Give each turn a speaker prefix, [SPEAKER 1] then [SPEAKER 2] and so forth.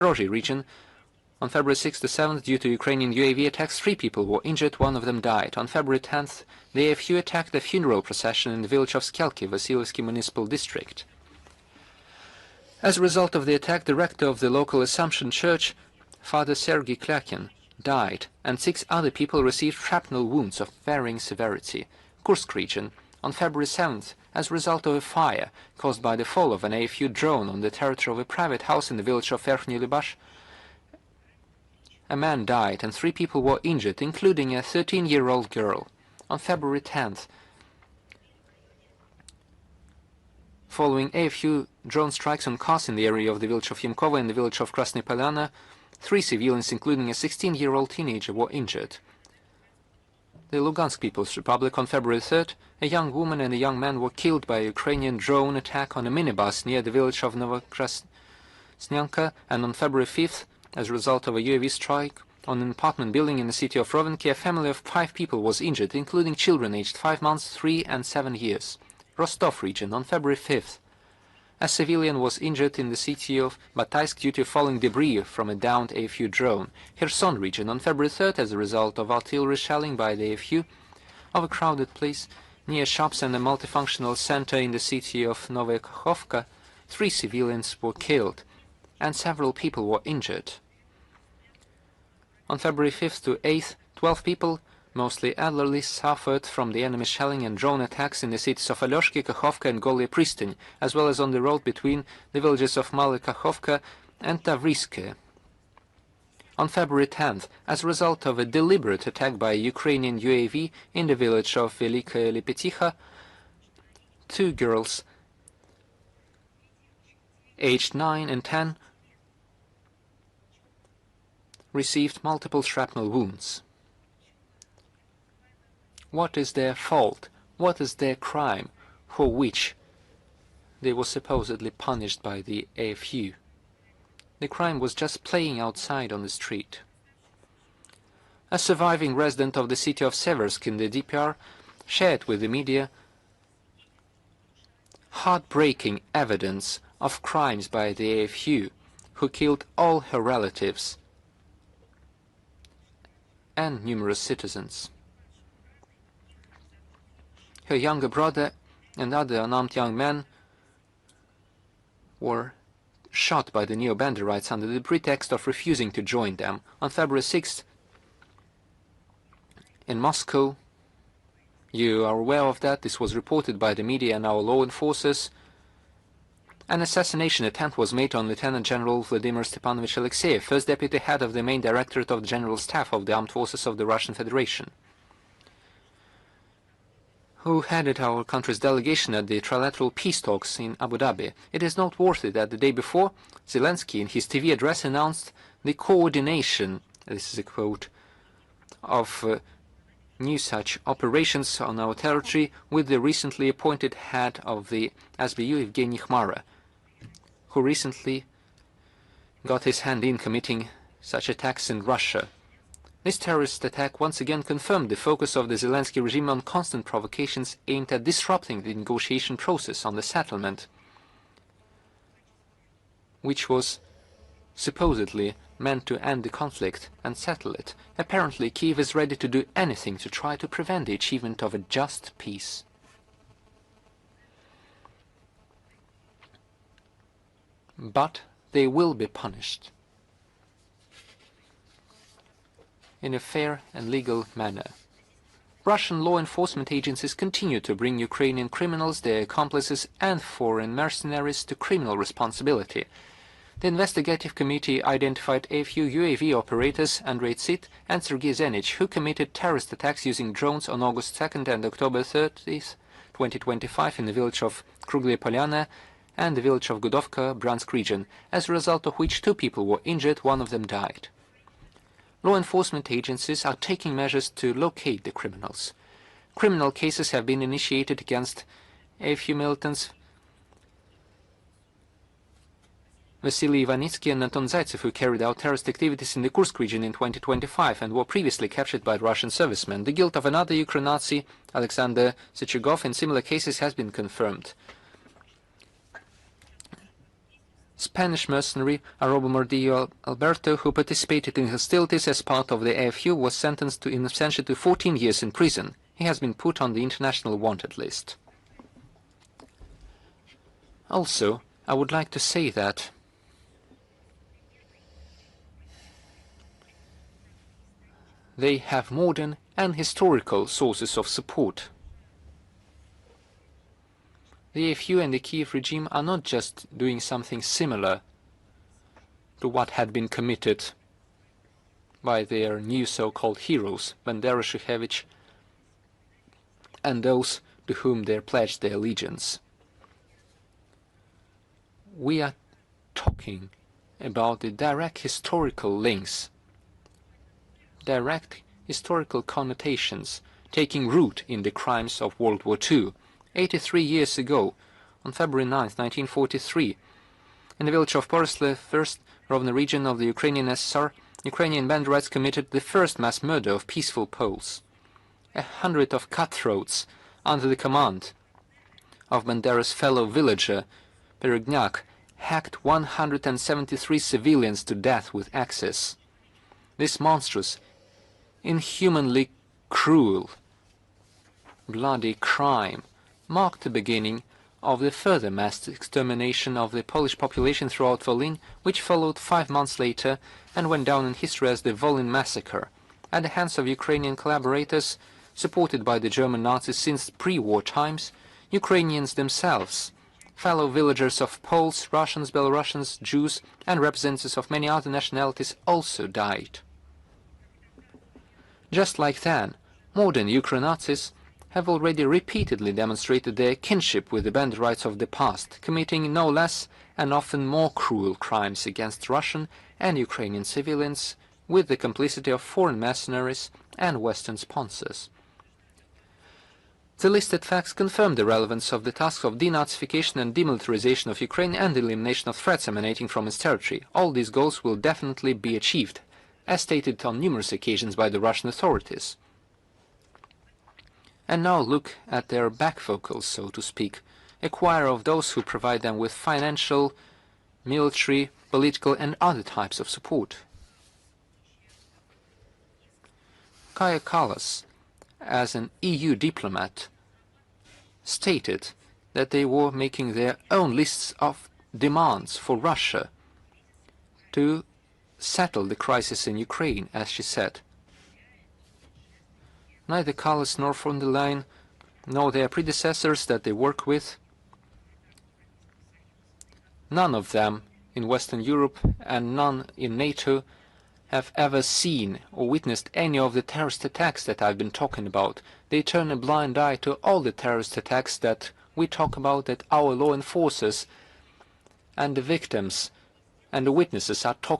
[SPEAKER 1] region. On February 6th to 7th, due to Ukrainian UAV attacks, 3 people were injured, 1 of them died. On February 10th, the AFU attacked a funeral procession in the village of Skelki, Vasilievsky municipal district. As a result of the attack, the rector of the local Assumption Church, Father Sergei Klyakin, died, and 6 other people received shrapnel wounds of varying severity. Kursk region. On February 7th, as a result of a fire caused by the fall of an AFU drone on the territory of a private house in the village of Verkhny Lyubash, a man died and 3 people were injured, including a 13-year-old girl. On February 10th, following AFU drone strikes on cars in the area of the village of Yemkovo and the village of Krasny Polyana, 3 civilians, including a 16-year-old teenager, were injured. The Lugansk People's Republic. On February 3rd, a young woman and a young man were killed by a Ukrainian drone attack on a minibus near the village of Novokrasnyanka, and on February 5th, as a result of a UAV strike on an apartment building in the city of Rovenki, a family of 5 people was injured, including children aged 5 months, 3 and 7 years. Rostov region. On February 5th, a civilian was injured in the city of Bataysk due to falling debris from a downed AFU drone. Kherson region. On February 3rd, as a result of artillery shelling by the AFU of a crowded place near shops and a multifunctional center in the city of Novaya Kakhovka, 3 civilians were killed and several people were injured. On February 5th to 8th, 12 people, mostly elderly, suffered from the enemy shelling and drone attacks in the cities of Alyoshki, Kakhovka and Golye Pristyn, as well as on the road between the villages of Male Kakhovka and Tavriske. On February 10th, as a result of a deliberate attack by a Ukrainian UAV in the village of Velikaya Lepeticha, 2 girls aged 9 and 10 received multiple shrapnel wounds. What is their fault? What is their crime for which they were supposedly punished by the AFU? The crime was just playing outside on the street. A surviving resident of the city of Seversk in the DPR shared with the media heartbreaking evidence of crimes by the AFU, who killed all her relatives and numerous citizens. Her younger brother and other unarmed young men were shot by the neo-Banderites under the pretext of refusing to join them. On February 6th, in Moscow, you are aware of that, this was reported by the media and our law enforcers, an assassination attempt was made on Lieutenant General Vladimir Stepanovich Alexeyev, first deputy head of the main directorate of the General Staff of the Armed Forces of the Russian Federation, who headed our country's delegation at the trilateral peace talks in Abu Dhabi. It is noteworthy that the day before, Zelensky in his TV address announced the coordination, this is a quote, of new such operations on our territory with the recently appointed head of the SBU, Evgeny Khmara, who recently got his hand in committing such attacks in Russia. This terrorist attack once again confirmed the focus of the Zelensky regime on constant provocations aimed at disrupting the negotiation process on the settlement, which was supposedly meant to end the conflict and settle it. Apparently, Kyiv is ready to do anything to try to prevent the achievement of a just peace. But they will be punished in a fair and legal manner. Russian law enforcement agencies continue to bring Ukrainian criminals, their accomplices and foreign mercenaries to criminal responsibility. The investigative committee identified a few UAV operators, Andrei Tsit and Sergei Zenich, who committed terrorist attacks using drones on August 2nd and October 30th, 2025 in the village of Kruglye Polyana and the village of Gudovka, Bryansk region, as a result of which 2 people were injured, 1 of them died. Law enforcement agencies are taking measures to locate the criminals. Criminal cases have been initiated against a few militants, Vasily Ivanitsky and Anton Zaitsev, who carried out terrorist activities in the Kursk region in 2025 and were previously captured by Russian servicemen. The guilt of another Ukraine Nazi, Alexander Sechegov, in similar cases has been confirmed. Spanish mercenary Arobo Mordillo Alberto, who participated in hostilities as part of the AFU, was sentenced in absentia to 14 years in prison. He has been put on the international wanted list. Also, I would like to say that they have modern and historical sources of support. The AFU and the Kyiv regime are not just doing something similar to what had been committed by their new so-called heroes, Bandera, Shukhevich, and those to whom they pledged their allegiance. We are talking about the direct historical links, direct historical connotations taking root in the crimes of World War II. 83 years ago, on February 9, 1943, in the village of Porosle, first Rovno region of the Ukrainian SSR, Ukrainian banderites committed the first mass murder of peaceful Poles. 100 of cutthroats, under the command of Bandera's fellow villager, Perugnak, hacked 173 civilians to death with axes. This monstrous, inhumanly cruel, bloody crime marked the beginning of the further mass extermination of the Polish population throughout Volyn, which followed 5 months later and went down in history as the Volyn massacre, at the hands of Ukrainian collaborators, supported by the German Nazis since pre-war times. Ukrainians themselves, fellow villagers of Poles, Russians, Belarusians, Jews, and representatives of many other nationalities also died. Just like then, modern Ukro-Nazis have already repeatedly demonstrated their kinship with the banderites of the past, committing no less and often more cruel crimes against Russian and Ukrainian civilians with the complicity of foreign mercenaries and Western sponsors. The listed facts confirm the relevance of the tasks of denazification and demilitarization of Ukraine and the elimination of threats emanating from its territory. All these goals will definitely be achieved, as stated on numerous occasions by the Russian authorities. And now look at their back vocals, so to speak, a choir of those who provide them with financial, military, political and other types of support. Kaja Kallas, as an EU diplomat, stated that they were making their own lists of demands for Russia to settle the crisis in Ukraine, as she said. Neither Kallas nor von der Leyen nor their predecessors that they work with, none of them in Western Europe and none in NATO have ever seen or witnessed any of the terrorist attacks that I've been talking about. They turn a blind eye to all the terrorist attacks that we talk about, that our law enforcers and the victims and the witnesses are talking